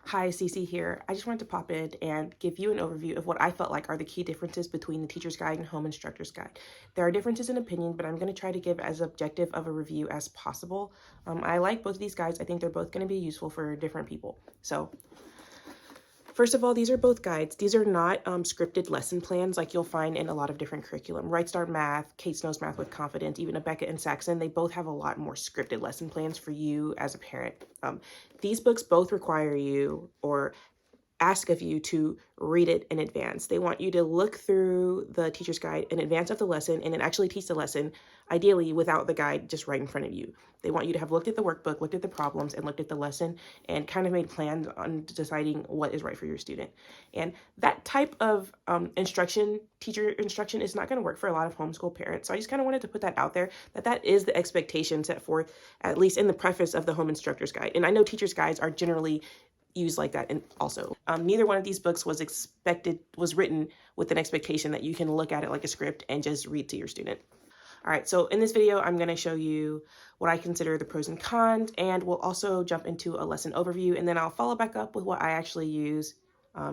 Hi, Cece here. I just wanted to pop in and give you an overview of what I felt like are the key differences between the Teacher's Guide and Home Instructor's Guide. There are differences in opinion, but I'm going to try to give as objective of a review as possible. I like both of these guides. I think they're both going to be useful for different people. So first of all, these are both guides. These are not scripted lesson plans like you'll find in a lot of different curriculum. Right Start Math, Kate Snow's Math with Confidence, even Abeka and Saxon, they both have a lot more scripted lesson plans for you as a parent. These books both require you or ask of you to read it in advance. They want you to look through the teacher's guide in advance of the lesson and then actually teach the lesson, ideally without the guide just right in front of you. They want you to have looked at the workbook, looked at the problems, and looked at the lesson and kind of made plans on deciding what is right for your student. And that type of teacher instruction is not going to work for a lot of homeschool parents. So I just kind of wanted to put that out there, that is the expectation set forth, at least in the preface of the Home Instructor's Guide. And I know teacher's guides are generally used like that. And also, neither one of these books was written with an expectation that you can look at it like a script and just read to your student. All right, so in this video, I'm going to show you what I consider the pros and cons, and we'll also jump into a lesson overview, and then I'll follow back up with what I actually use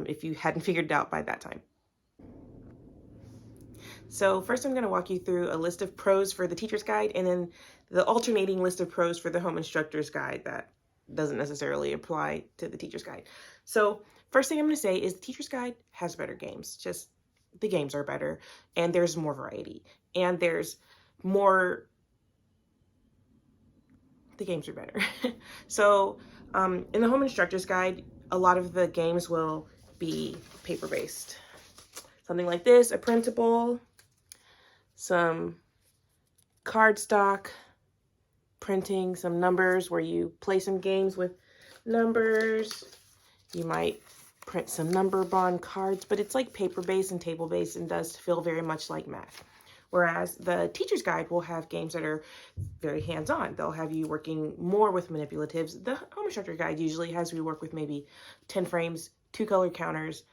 if you hadn't figured it out by that time. So first I'm going to walk you through a list of pros for the teacher's guide, and then the alternating list of pros for the home instructor's guide that doesn't necessarily apply to the teacher's guide. So first thing I'm going to say is the teacher's guide has better games. Just the games are better, and there's more variety, and there's more, the games are better. So in the home instructor's guide, a lot of the games will be paper-based. Something like this, a printable, some cardstock, printing some numbers where you play some games with numbers. You might print some number bond cards, but it's like paper-based and table-based and does feel very much like math. Whereas the teacher's guide will have games that are very hands-on. They'll have you working more with manipulatives. The home instructor guide usually has you work with maybe 10 frames, 2 color counters,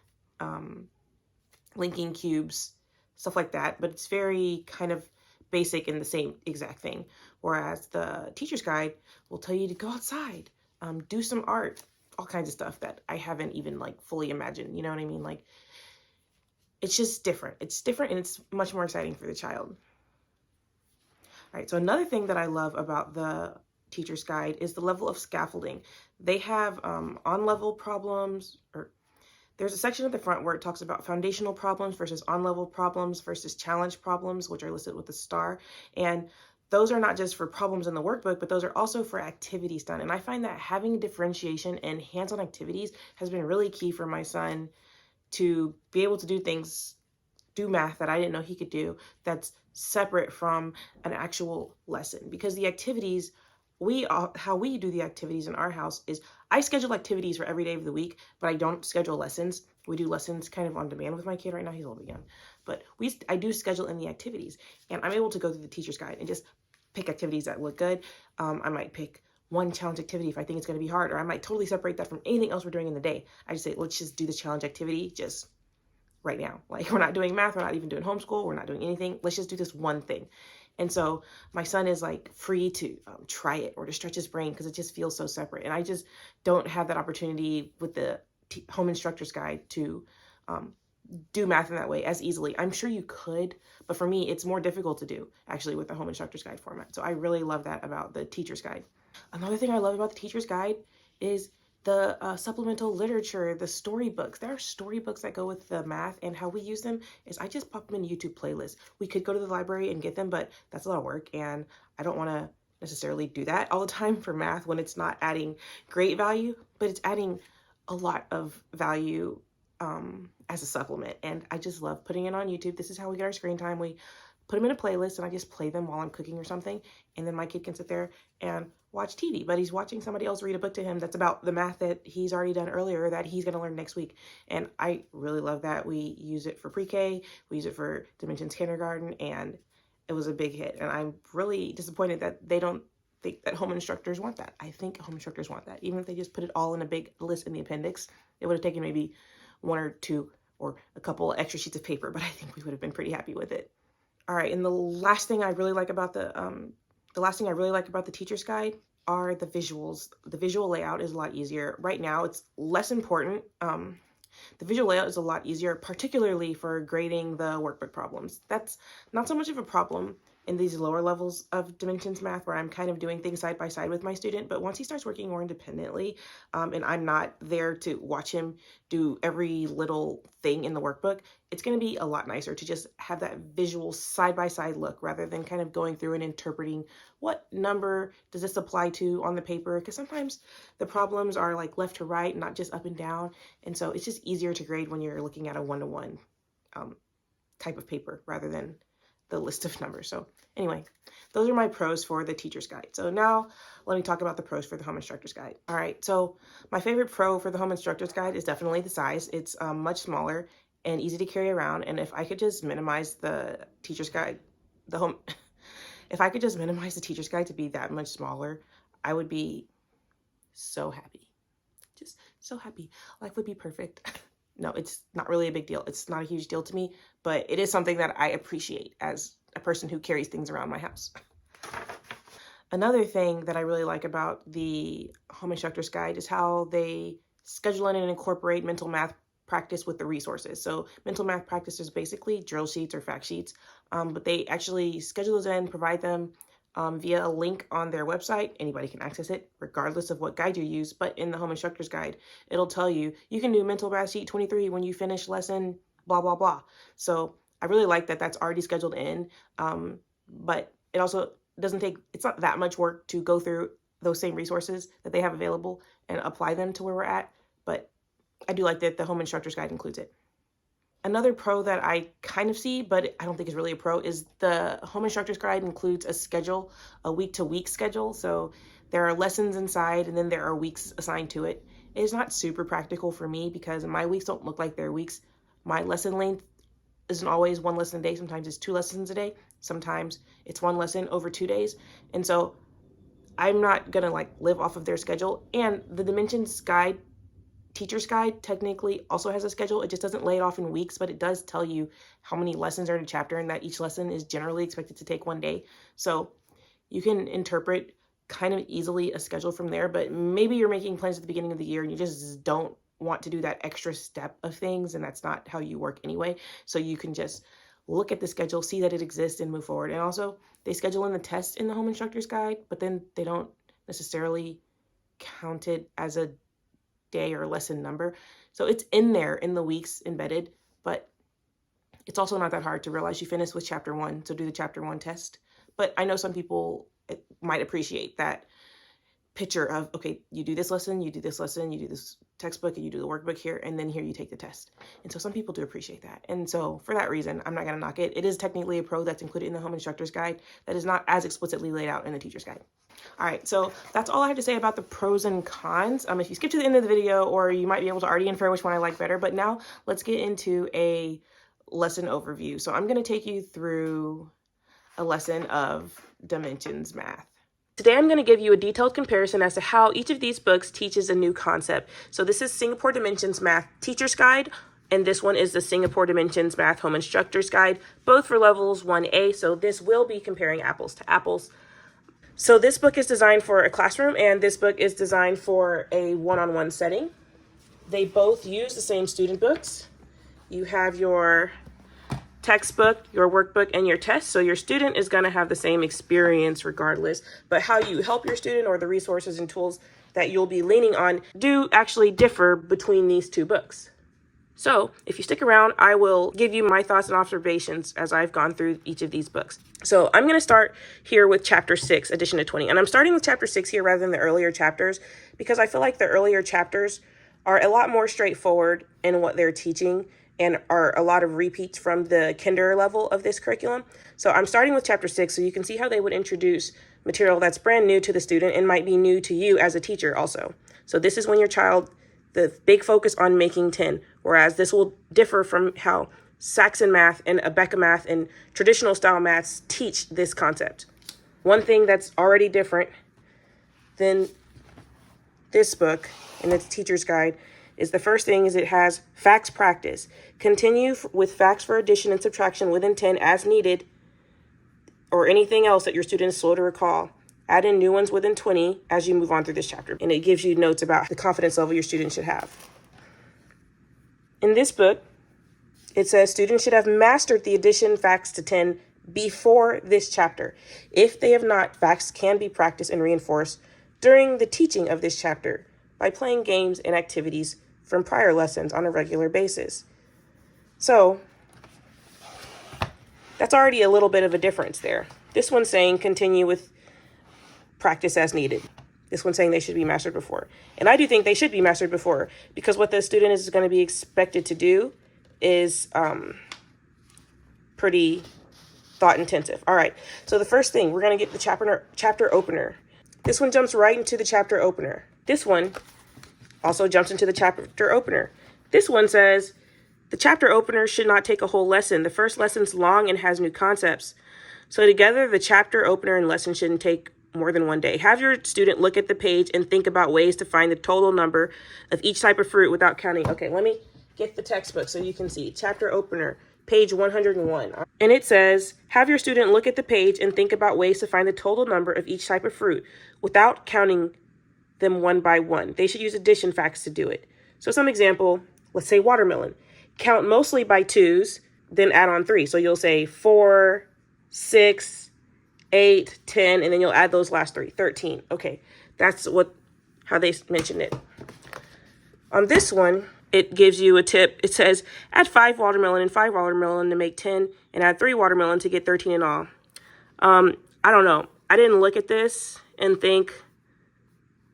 linking cubes, stuff like that. But it's very kind of basic in the same exact thing. Whereas the teacher's guide will tell you to go outside, do some art, all kinds of stuff that I haven't even like fully imagined. You know what I mean? Like, it's just different. It's different and it's much more exciting for the child. All right, so another thing that I love about the teacher's guide is the level of scaffolding. They have on-level problems, or there's a section at the front where it talks about foundational problems versus on-level problems versus challenge problems, which are listed with a star. And those are not just for problems in the workbook, but those are also for activities done. And I find that having differentiation and hands-on activities has been really key for my son to be able to do math that I didn't know he could do that's separate from an actual lesson. Because the activities, how we do the activities in our house is I schedule activities for every day of the week, but I don't schedule lessons. We do lessons kind of on demand with my kid right now. He's a little bit young, but I do schedule in the activities, and I'm able to go through the teacher's guide and just pick activities that look good. I might pick one challenge activity if I think it's going to be hard, or I might totally separate that from anything else we're doing in the day. I just say, let's just do this challenge activity just right now. Like, we're not doing math, we're not even doing homeschool, we're not doing anything. Let's just do this one thing. And so my son is like free to try it or to stretch his brain because it just feels so separate. And I just don't have that opportunity with the home instructor's guide to do math in that way as easily. I'm sure you could, but for me, it's more difficult to do actually with the home instructor's guide format. So I really love that about the teacher's guide. Another thing I love about the teacher's guide is the supplemental literature, the storybooks. There are storybooks that go with the math, and how we use them is I just pop them in YouTube playlists. We could go to the library and get them, but that's a lot of work, and I don't want to necessarily do that all the time for math when it's not adding great value, but it's adding a lot of value as a supplement. And I just love putting it on YouTube. This is how we get our screen time. We put them in a playlist and I just play them while I'm cooking or something. And then my kid can sit there and watch TV, but he's watching somebody else read a book to him that's about the math that he's already done earlier that he's going to learn next week. And I really love that. We use it for pre-K, we use it for Dimensions Kindergarten, and it was a big hit. And I'm really disappointed that they don't think that home instructors want that. I think home instructors want that. Even if they just put it all in a big list in the appendix, it would have taken maybe one or two or a couple extra sheets of paper, but I think we would have been pretty happy with it. All right, and the last thing I really like about the teacher's guide are the visuals. The visual layout is a lot easier. Right now, it's less important. The visual layout is a lot easier, particularly for grading the workbook problems. That's not so much of a problem in these lower levels of dimensions math where I'm kind of doing things side by side with my student. But once he starts working more independently, and I'm not there to watch him do every little thing in the workbook, it's going to be a lot nicer to just have that visual side by side look rather than kind of going through and interpreting what number does this apply to on the paper, because sometimes the problems are like left to right, not just up and down. And so it's just easier to grade when you're looking at a one-to-one type of paper rather than the list of numbers. So anyway, those are my pros for the teacher's guide. So now let me talk about the pros for the home instructor's guide. All right, so my favorite pro for the home instructor's guide is definitely the size. It's much smaller and easy to carry around. And if I could just minimize the teacher's guide, if I could just minimize the teacher's guide to be that much smaller, I would be so happy. Just so happy. Life would be perfect. No, it's not really a big deal. It's not a huge deal to me, but it is something that I appreciate as a person who carries things around my house. Another thing that I really like about the home instructor's guide is how they schedule in and incorporate mental math practice with the resources. So mental math practice is basically drill sheets or fact sheets, but they actually schedule those in, provide them via a link on their website. Anybody can access it regardless of what guide you use, but in the home instructor's guide, it'll tell you, you can do mental math sheet 23 when you finish lesson blah, blah, blah. So I really like that that's already scheduled in, but it also doesn't take, it's not that much work to go through those same resources that they have available and apply them to where we're at, but I do like that the home instructor's guide includes it. Another pro that I kind of see, but I don't think is really a pro, is the home instructor's guide includes a schedule, a week-to-week schedule. So there are lessons inside and then there are weeks assigned to it. It is not super practical for me because my weeks don't look like their weeks. My lesson length isn't always one lesson a day. Sometimes it's 2 lessons a day. Sometimes it's 1 lesson over 2 days. And so I'm not going to live off of their schedule. And the Dimensions Guide, Teacher's Guide, technically also has a schedule. It just doesn't lay it off in weeks, but it does tell you how many lessons are in a chapter and that each lesson is generally expected to take 1 day. So you can interpret kind of easily a schedule from there, but maybe you're making plans at the beginning of the year and you just don't want to do that extra step of things, and that's not how you work anyway. So you can just look at the schedule, see that it exists, and move forward. And also, they schedule in the test in the home instructor's guide, but then they don't necessarily count it as a day or lesson number. So it's in there in the weeks embedded, but it's also not that hard to realize you finished with chapter 1, so do the chapter 1 test. But I know some people might appreciate that picture of, okay, you do this lesson, you do this lesson, you do this textbook, and you do the workbook here, and then here you take the test. And so some people do appreciate that. And so for that reason, I'm not going to knock it. It is technically a pro that's included in the home instructor's guide that is not as explicitly laid out in the teacher's guide. All right, so that's all I have to say about the pros and cons. If you skip to the end of the video, or you might be able to already infer which one I like better, but now let's get into a lesson overview. So I'm going to take you through a lesson of Dimensions Math. Today, I'm going to give you a detailed comparison as to how each of these books teaches a new concept. So this is Singapore Dimensions Math Teacher's Guide, and this one is the Singapore Dimensions Math Home Instructor's Guide, both for levels 1A. So this will be comparing apples to apples. So this book is designed for a classroom, and this book is designed for a one-on-one setting. They both use the same student books. You have your textbook, your workbook, and your test. So your student is going to have the same experience regardless, but how you help your student or the resources and tools that you'll be leaning on do actually differ between these two books. So if you stick around, I will give you my thoughts and observations as I've gone through each of these books. So I'm going to start here with chapter 6, addition to 20. And I'm starting with chapter 6 here rather than the earlier chapters because I feel like the earlier chapters are a lot more straightforward in what they're teaching and are a lot of repeats from the kinder level of this curriculum. So I'm starting with chapter 6 so you can see how they would introduce material that's brand new to the student and might be new to you as a teacher also. So this is when your child, the big focus on making 10, whereas this will differ from how Saxon math and Abeka math and traditional style maths teach this concept. One thing that's already different than this book and its teacher's guide is the first thing is it has facts practice. Continue with facts for addition and subtraction within 10 as needed, or anything else that your student is slow to recall. Add in new ones within 20 as you move on through this chapter. And it gives you notes about the confidence level your students should have. In this book, it says students should have mastered the addition facts to 10 before this chapter. If they have not, facts can be practiced and reinforced during the teaching of this chapter by playing games and activities from prior lessons on a regular basis. So that's already a little bit of a difference there. This one's saying continue with practice as needed. This one's saying they should be mastered before. And I do think they should be mastered before, because what the student is going to be expected to do is pretty thought intensive. All right, so the first thing, we're going to get the chapter opener. This one jumps right into the chapter opener. This one also jumps into the chapter opener. This one says, the chapter opener should not take a whole lesson. The first lesson's long and has new concepts. So together, the chapter opener and lesson shouldn't take more than one day. Have your student look at the page and think about ways to find the total number of each type of fruit without counting. Okay, let me get the textbook so you can see. Chapter opener, page 101. And it says, have your student look at the page and think about ways to find the total number of each type of fruit without counting them one by one. They should use addition facts to do it. So some example, let's say watermelon. Count mostly by twos, then add on 3. So you'll say 4, 6, 8, 10, and then you'll add those last 3, 13. Okay, that's how they mentioned it. On this one, it gives you a tip. It says, add 5 watermelon and 5 watermelon to make 10, and add 3 watermelon to get 13 in all. I don't know. I didn't look at this and think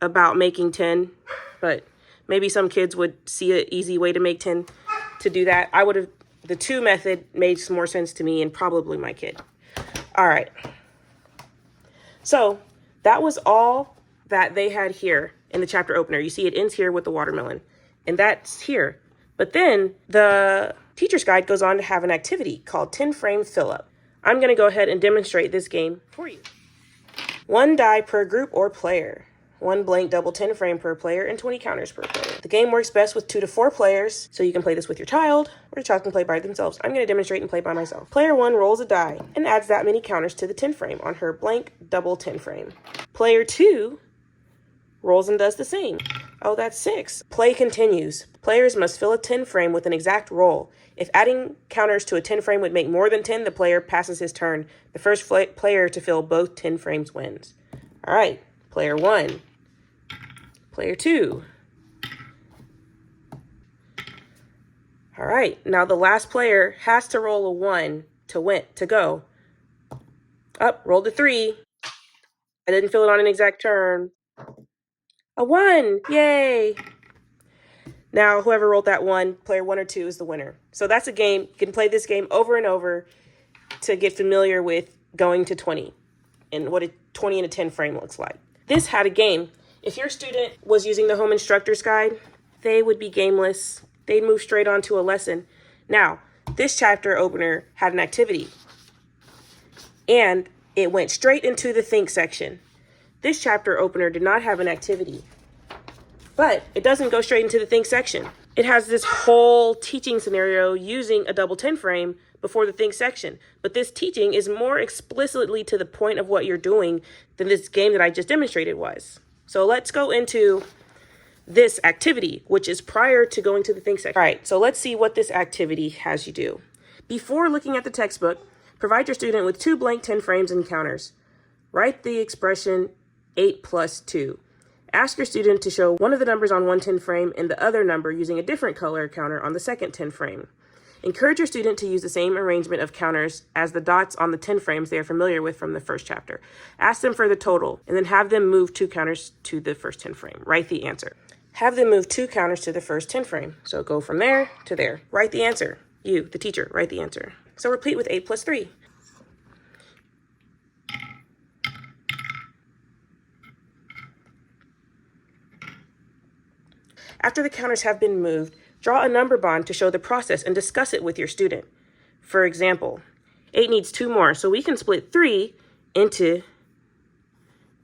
about making 10, but maybe some kids would see an easy way to make 10 to do that. The 2 method made more sense to me and probably my kid. All right. So that was all that they had here in the chapter opener. You see it ends here with the watermelon, and that's here. But then the teacher's guide goes on to have an activity called 10 frame fill up. I'm going to go ahead and demonstrate this game for you. 1 die per group or player. 1 blank double 10 frame per player and 20 counters per player. The game works best with 2 to 4 players, so you can play this with your child, or your child can play by themselves. I'm going to demonstrate and play by myself. Player 1 rolls a die and adds that many counters to the 10 frame on her blank double 10 frame. Player 2 rolls and does the same. Oh, that's 6. Play continues. Players must fill a 10 frame with an exact roll. If adding counters to a 10 frame would make more than 10, the player passes his turn. The first player to fill both 10 frames wins. All right, player 1. Player 2. All right, now the last player has to roll a 1 to go. Up, rolled a 3. I didn't fill it on an exact turn. A 1, yay. Now, whoever rolled that 1, player 1 or 2 is the winner. So that's a game. You can play this game over and over to get familiar with going to 20 and what a 20 and a 10 frame looks like. This had a game. If your student was using the home instructor's guide, they would be gameless. They'd move straight on to a lesson. Now, this chapter opener had an activity, and it went straight into the think section. This chapter opener did not have an activity, but it doesn't go straight into the think section. It has this whole teaching scenario using a double 10 frame before the think section. But this teaching is more explicitly to the point of what you're doing than this game that I just demonstrated was. So let's go into this activity, which is prior to going to the think section. All right, so let's see what this activity has you do. Before looking at the textbook, provide your student with 2 blank 10 frames and counters. Write the expression 8 plus 2. Ask your student to show one of the numbers on one 10 frame and the other number using a different color counter on the second 10 frame. Encourage your student to use the same arrangement of counters as the dots on the 10 frames they are familiar with from the first chapter. Ask them for the total, and then have them move 2 counters to the first 10 frame. Write the answer. Have them move 2 counters to the first 10 frame. So go from there to there. Write the answer. You, the teacher, write the answer. So repeat with 8 plus 3. After the counters have been moved, draw a number bond to show the process and discuss it with your student. For example, 8 needs 2 more, so we can split 3 into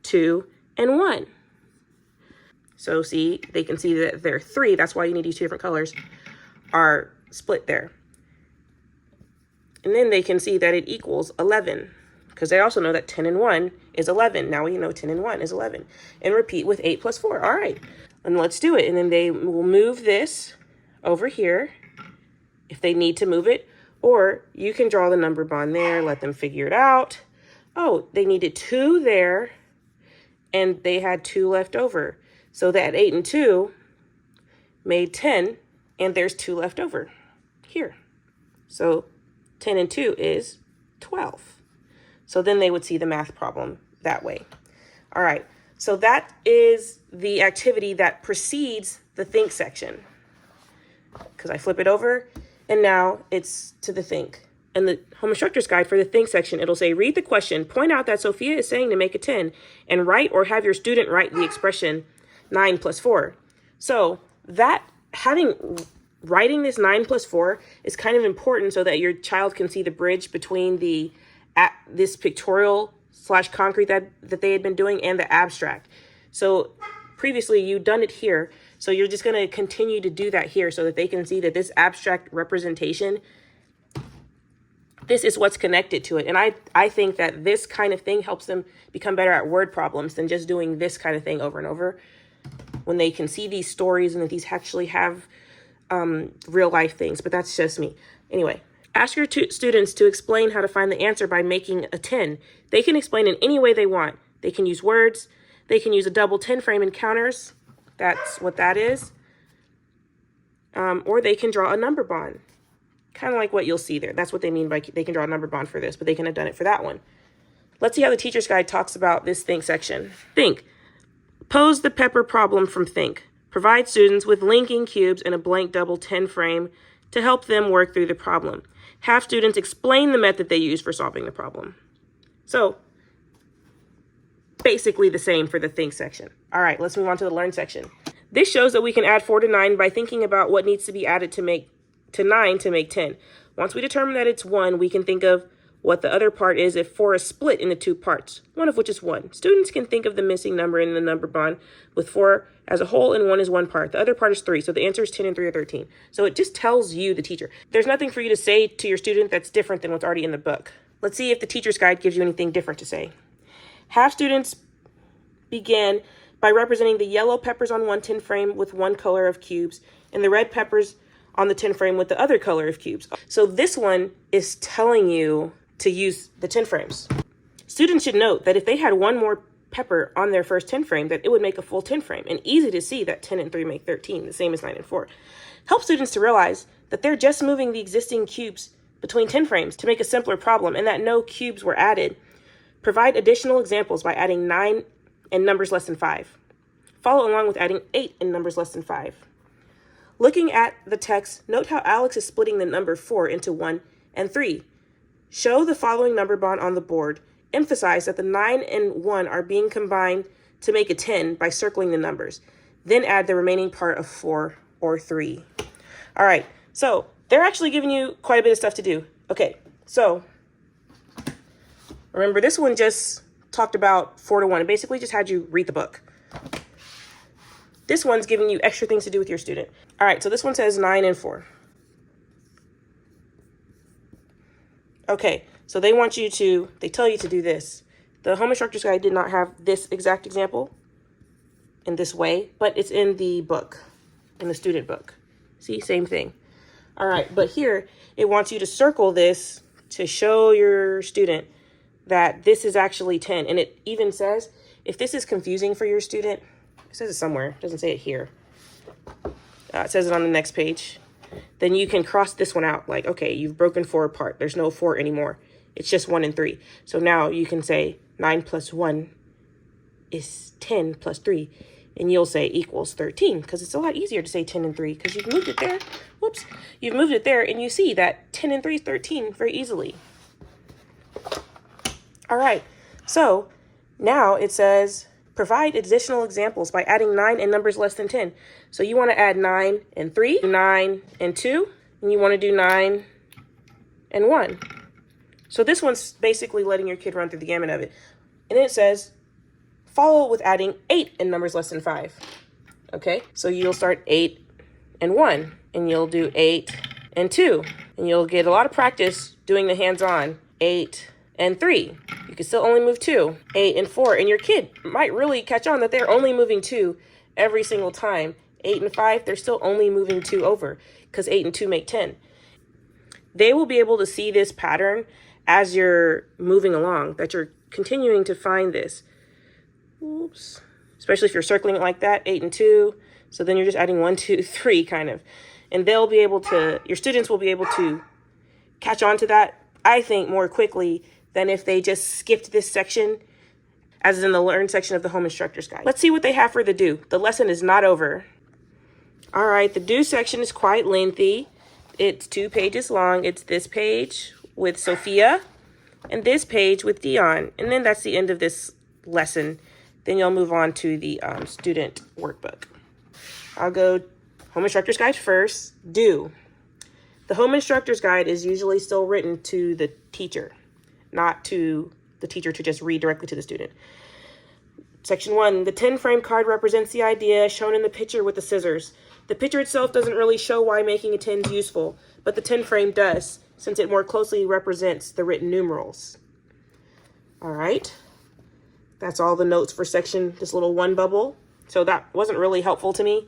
2 and 1. So see, they can see that their 3, that's why you need these 2 different colors, are split there. And then they can see that it equals 11. because they also know that 10 and 1 is 11. Now we know 10 and 1 is 11. And repeat with 8 plus 4. All right, and let's do it. And then they will move this over here if they need to move it, or you can draw the number bond there, let them figure it out. Oh, they needed 2 there, and they had 2 left over. So that 8 and 2 made 10, and there's 2 left over here. So 10 and 2 is 12. So then they would see the math problem that way. All right, so that is the activity that precedes the think section. Because I flip it over, and now it's to the think. And the home instructor's guide for the think section, it'll say, read the question, point out that Sophia is saying to make a 10, and write or have your student write the expression 9 plus 4. So that writing this 9 plus 4 is kind of important so that your child can see the bridge between this pictorial / concrete that they had been doing and the abstract. So previously you've done it here. So you're just going to continue to do that here so that they can see that this abstract representation, this is what's connected to it. And I think that this kind of thing helps them become better at word problems than just doing this kind of thing over and over. When they can see these stories and that these actually have real life things, but that's just me. Anyway, ask your students to explain how to find the answer by making a 10. They can explain in any way they want. They can use words. They can use a double 10 frame and counters. That's what that is. Or they can draw a number bond. Kind of like what you'll see there. That's what they mean by they can draw a number bond for this, but they can have done it for that one. Let's see how the teacher's guide talks about this think section. Think. Pose the pepper problem from think. Provide students with linking cubes and a blank double 10 frame to help them work through the problem. Have students explain the method they use for solving the problem. So basically the same for the think section. All right, let's move on to the learn section. This shows that we can add 4 to 9 by thinking about what needs to be added to 9 to make 10. Once we determine that it's 1, we can think of what the other part is if 4 is split into 2 parts, one of which is 1. Students can think of the missing number in the number bond with 4 as a whole and 1 is 1 part. The other part is 3, so the answer is 10 and 3 are 13. So it just tells you, the teacher. There's nothing for you to say to your student that's different than what's already in the book. Let's see if the teacher's guide gives you anything different to say. Have students begin by representing the yellow peppers on one 10 frame with one color of cubes and the red peppers on the 10 frame with the other color of cubes. So this one is telling you to use the 10 frames. Students should note that if they had one more pepper on their first 10 frame, that it would make a full 10 frame, and easy to see that 10 and 3 make 13, the same as 9 and 4. Help students to realize that they're just moving the existing cubes between 10 frames to make a simpler problem and that no cubes were added. Provide additional examples by adding 9 and numbers less than 5. Follow along with adding 8 and numbers less than 5. Looking at the text, note how Alex is splitting the number 4 into 1 and 3. Show the following number bond on the board. Emphasize that the 9 and 1 are being combined to make a 10 by circling the numbers. Then add the remaining part of 4 or 3. All right, so they're actually giving you quite a bit of stuff to do. Okay, so remember this one just talked about 4 to 1. It basically just had you read the book. This one's giving you extra things to do with your student. All right, so this one says 9 and 4. Okay, so they tell you to do this. The home instructor's guide did not have this exact example in this way, but it's in the book, in the student book. See, same thing. All right, but here it wants you to circle this to show your student that this is actually 10. And it even says, if this is confusing for your student, it says it somewhere, it doesn't say it here. It says it on the next page. Then you can cross this one out, like, okay, you've broken 4 apart. There's no 4 anymore. It's just 1 and 3. So now you can say 9 plus 1 is 10 plus 3. And you'll say equals 13, because it's a lot easier to say 10 and 3, because you've moved it there. Whoops. You've moved it there, and you see that 10 and 3 is 13 very easily. All right. So now it says, provide additional examples by adding 9 and numbers less than 10. So you want to add 9 and 3, 9 and 2, and you want to do 9 and 1. So this one's basically letting your kid run through the gamut of it. And then it says, follow with adding 8 and numbers less than 5. Okay, so you'll start 8 and 1, and you'll do 8 and 2. And you'll get a lot of practice doing the hands-on, 8 and 3. You can still only move 2, 8 and 4. And your kid might really catch on that they're only moving 2 every single time. 8 and 5, they're still only moving 2 over because 8 and 2 make 10. They will be able to see this pattern as you're moving along, that you're continuing to find this. Oops. Especially if you're circling it like that, 8 and 2. So then you're just adding 1, 2, 3 kind of. And they'll be able to, your students will be able to catch on to that, I think, more quickly than if they just skipped this section, as in the Learn section of the Home Instructor's Guide. Let's see what they have for the Do. The lesson is not over. All right, the Do section is quite lengthy. It's 2 pages long. It's this page with Sophia and this page with Dion. And then that's the end of this lesson. Then you'll move on to the student workbook. I'll go Home Instructor's Guide first. Do. The Home Instructor's Guide is usually still written to the teacher, not to the teacher to just read directly to the student. Section 1, the 10 frame card represents the idea shown in the picture with the scissors. The picture itself doesn't really show why making a 10 is useful, but the 10 frame does, since it more closely represents the written numerals. All right, that's all the notes for section, this little 1 bubble. So that wasn't really helpful to me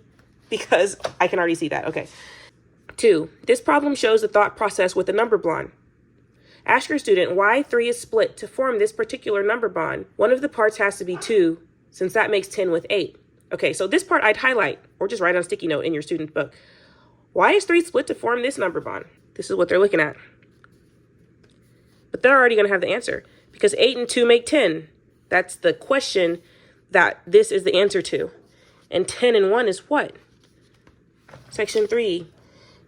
because I can already see that. Okay. 2, this problem shows the thought process with the number bond. Ask your student why 3 is split to form this particular number bond. One of the parts has to be 2, since that makes 10 with 8. Okay, so this part I'd highlight or just write on a sticky note in your student book. Why is 3 split to form this number bond? This is what they're looking at. But they're already going to have the answer because 8 and 2 make 10. That's the question that this is the answer to. And 10 and 1 is what? Section 3.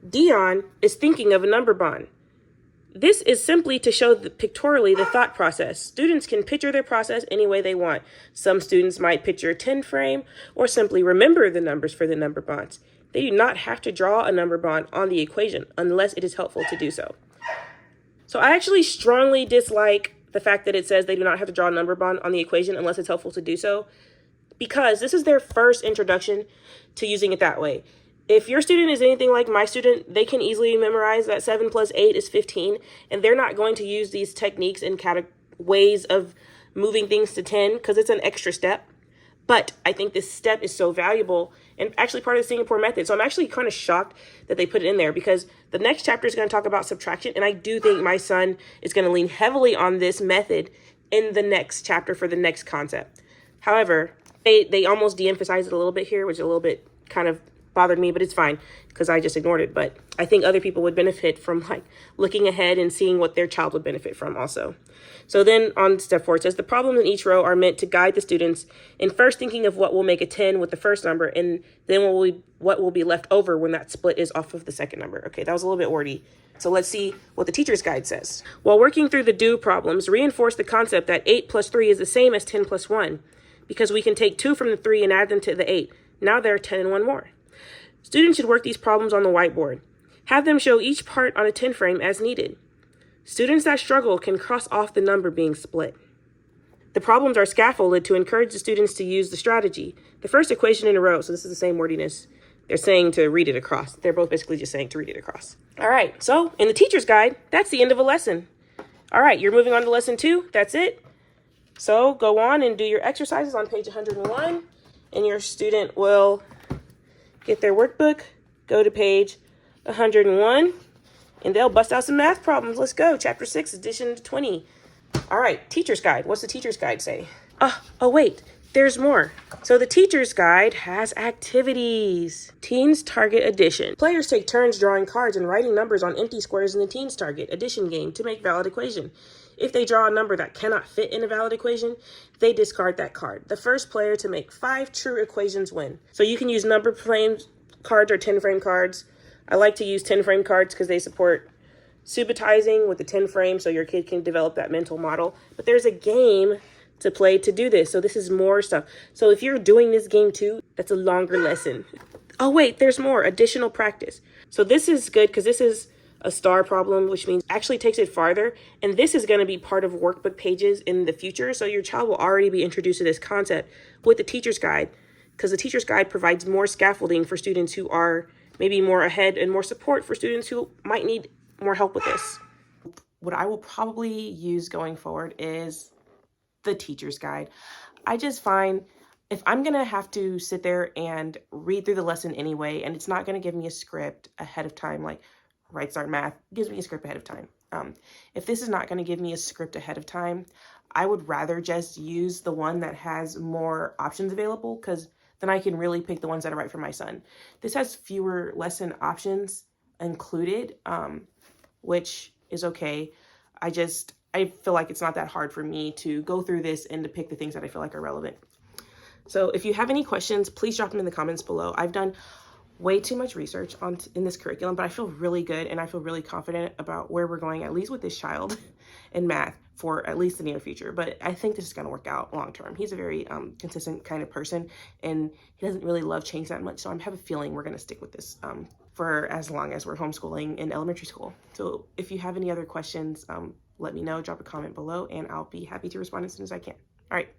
Dion is thinking of a number bond. This is simply to show pictorially the thought process. Students can picture their process any way they want. Some students might picture a 10 frame or simply remember the numbers for the number bonds. They do not have to draw a number bond on the equation unless it is helpful to do so. So I actually strongly dislike the fact that it says they do not have to draw a number bond on the equation unless it's helpful to do so, because this is their first introduction to using it that way. If your student is anything like my student, they can easily memorize that 7 plus 8 is 15, and they're not going to use these techniques and ways of moving things to 10 because it's an extra step. But I think this step is so valuable and actually part of the Singapore method. So I'm actually kind of shocked that they put it in there because the next chapter is going to talk about subtraction, and I do think my son is going to lean heavily on this method in the next chapter for the next concept. However, they almost de-emphasize it a little bit here, which is a little bit kind of bothered me, but it's fine because I just ignored it. But I think other people would benefit from like looking ahead and seeing what their child would benefit from also. So then on step 4, it says the problems in each row are meant to guide the students in first thinking of what will make a 10 with the first number, and then what will be left over when that split is off of the second number. Okay, that was a little bit wordy. So let's see what the teacher's guide says. While working through the do problems, reinforce the concept that 8 plus 3 is the same as 10 plus 1 because we can take 2 from the 3 and add them to the 8. Now there are 10 and 1 more. Students should work these problems on the whiteboard. Have them show each part on a 10 frame as needed. Students that struggle can cross off the number being split. The problems are scaffolded to encourage the students to use the strategy. The first equation in a row, so this is the same wordiness. They're saying to read it across. They're both basically just saying to read it across. All right, so in the teacher's guide, that's the end of a lesson. All right, you're moving on to lesson 2. That's it. So go on and do your exercises on page 101, and your student will get their workbook, go to page 101, and they'll bust out some math problems. Let's go. Chapter 6, edition 20. All right, teacher's guide. What's the teacher's guide say? Oh, wait, there's more. So the teacher's guide has activities. Teens Target Edition. Players take turns drawing cards and writing numbers on empty squares in the Teens Target Edition game to make valid equation. If they draw a number that cannot fit in a valid equation, they discard that card. The first player to make 5 true equations win. So you can use number frame cards or 10 frame cards. I like to use 10 frame cards because they support subitizing with the 10 frame so your kid can develop that mental model. But there's a game to play to do this. So this is more stuff. So if you're doing this game too, that's a longer lesson. Oh wait, there's more. Additional practice. So this is good because this is a star problem, which means actually takes it farther. And this is going to be part of workbook pages in the future. So your child will already be introduced to this concept with the teacher's guide, because the teacher's guide provides more scaffolding for students who are maybe more ahead and more support for students who might need more help with this. what I will probably use going forward is the teacher's guide. I just find if I'm gonna have to sit there and read through the lesson anyway, and it's not gonna give me a script ahead of time, like Right Start Math gives me a script ahead of time. If this is not gonna give me a script ahead of time, I would rather just use the one that has more options available, because then I can really pick the ones that are right for my son. This has fewer lesson options included, which is okay. I feel like it's not that hard for me to go through this and to pick the things that I feel like are relevant. So if you have any questions, please drop them in the comments below. I've done way too much research in this curriculum, but I feel really good and I feel really confident about where we're going, at least with this child in math for at least the near future. But I think this is going to work out long term. He's a very consistent kind of person, and he doesn't really love change that much. So I have a feeling we're going to stick with this for as long as we're homeschooling in elementary school. So if you have any other questions, let me know, drop a comment below, and I'll be happy to respond as soon as I can. All right.